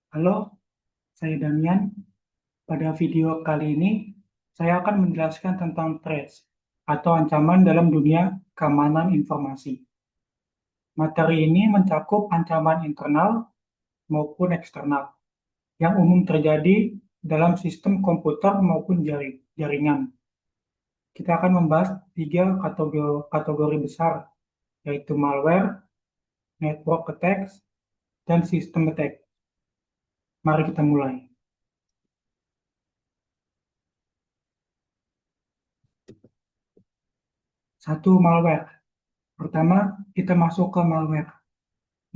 Halo, saya Damian. Pada video kali ini, saya akan menjelaskan tentang threats atau ancaman dalam dunia keamanan informasi. Materi ini mencakup ancaman internal maupun eksternal yang umum terjadi dalam sistem komputer maupun jaringan. Kita akan membahas tiga kategori besar, yaitu malware, network attacks, dan system attack. Mari kita mulai. Satu, malware. Pertama, kita masuk ke malware.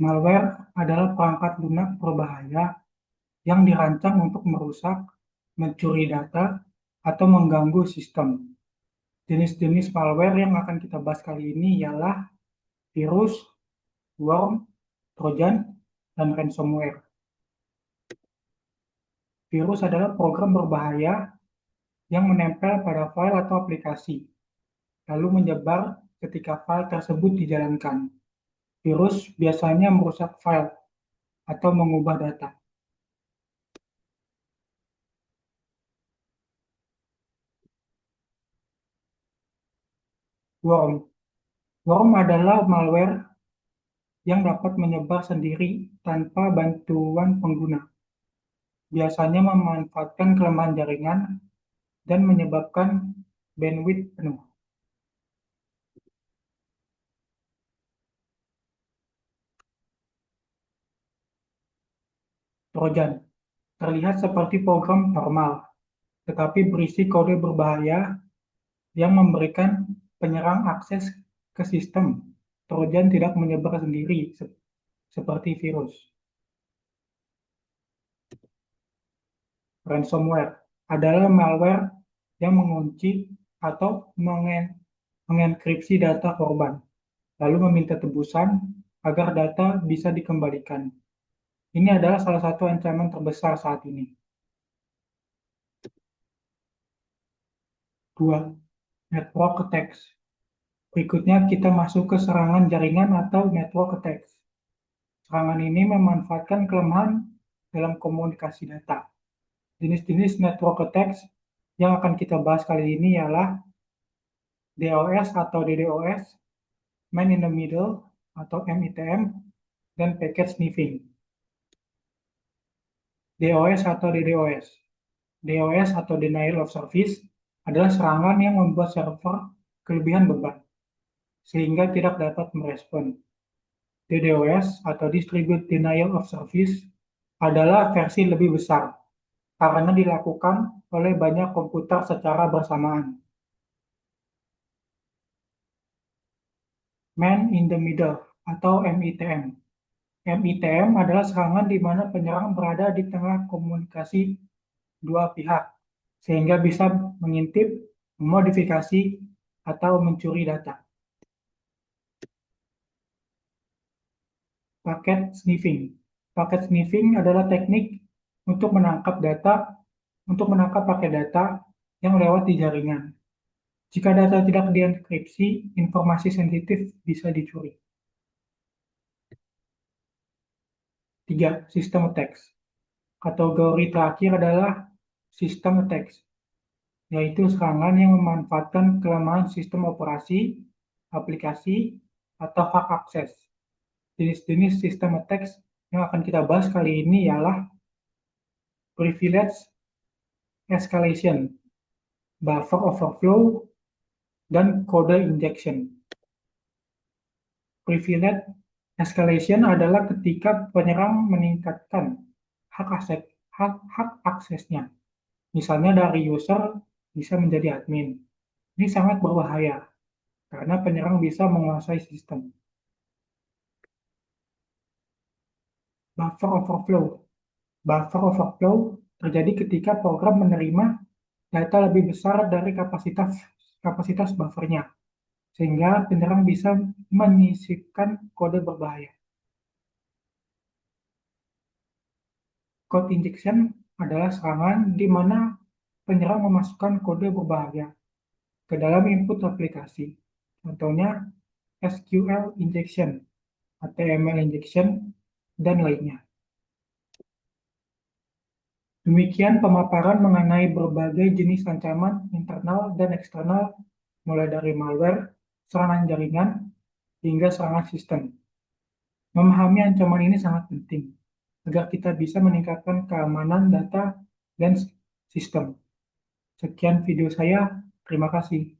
Malware adalah perangkat lunak berbahaya yang dirancang untuk merusak, mencuri data, atau mengganggu sistem. Jenis-jenis malware yang akan kita bahas kali ini ialah virus, worm, trojan, dan ransomware. Virus adalah program berbahaya yang menempel pada file atau aplikasi, lalu menyebar ketika file tersebut dijalankan. Virus biasanya merusak file atau mengubah data. Worm. Worm adalah malware yang dapat menyebar sendiri tanpa bantuan pengguna. Biasanya memanfaatkan kelemahan jaringan dan menyebabkan bandwidth penuh. Trojan terlihat seperti program normal, tetapi berisi kode berbahaya yang memberikan penyerang akses ke sistem. Trojan tidak menyebar sendiri seperti virus. Ransomware adalah malware yang mengunci atau mengenkripsi data korban, lalu meminta tebusan agar data bisa dikembalikan. Ini adalah salah satu ancaman terbesar saat ini. 2. Network attacks. Berikutnya kita masuk ke serangan jaringan atau network attacks. Serangan ini memanfaatkan kelemahan dalam komunikasi data. Jenis-jenis network attacks yang akan kita bahas kali ini ialah DOS atau DDoS, Man in the Middle atau MITM, dan Packet Sniffing. DOS atau DDoS. DOS atau Denial of Service adalah serangan yang membuat server kelebihan beban, sehingga tidak dapat merespon. DDoS atau Distributed Denial of Service adalah versi lebih besar, karena dilakukan oleh banyak komputer secara bersamaan. Man in the Middle atau MITM. MITM adalah serangan di mana penyerang berada di tengah komunikasi dua pihak, sehingga bisa mengintip, memodifikasi, atau mencuri data. Packet sniffing. Packet sniffing adalah teknik untuk menangkap pakai data yang lewat di jaringan. Jika data tidak dienkripsi, informasi sensitif bisa dicuri. 3. System attacks. Kategori terakhir adalah system attacks, yaitu serangan yang memanfaatkan kelemahan sistem operasi, aplikasi, atau hak akses. Jenis-jenis system attacks yang akan kita bahas kali ini ialah privilege escalation, buffer overflow, dan code injection. Privilege escalation adalah ketika penyerang meningkatkan hak aksesnya. Misalnya dari user bisa menjadi admin. Ini sangat berbahaya karena penyerang bisa menguasai sistem. Buffer overflow. Buffer overflow terjadi ketika program menerima data lebih besar dari kapasitas buffernya, sehingga penyerang bisa menyisipkan kode berbahaya. Code injection adalah serangan di mana penyerang memasukkan kode berbahaya ke dalam input aplikasi. Contohnya SQL injection, HTML injection, dan lainnya. Demikian pemaparan mengenai berbagai jenis ancaman internal dan eksternal, mulai dari malware, serangan jaringan, hingga serangan sistem. Memahami ancaman ini sangat penting agar kita bisa meningkatkan keamanan data dan sistem. Sekian video saya, terima kasih.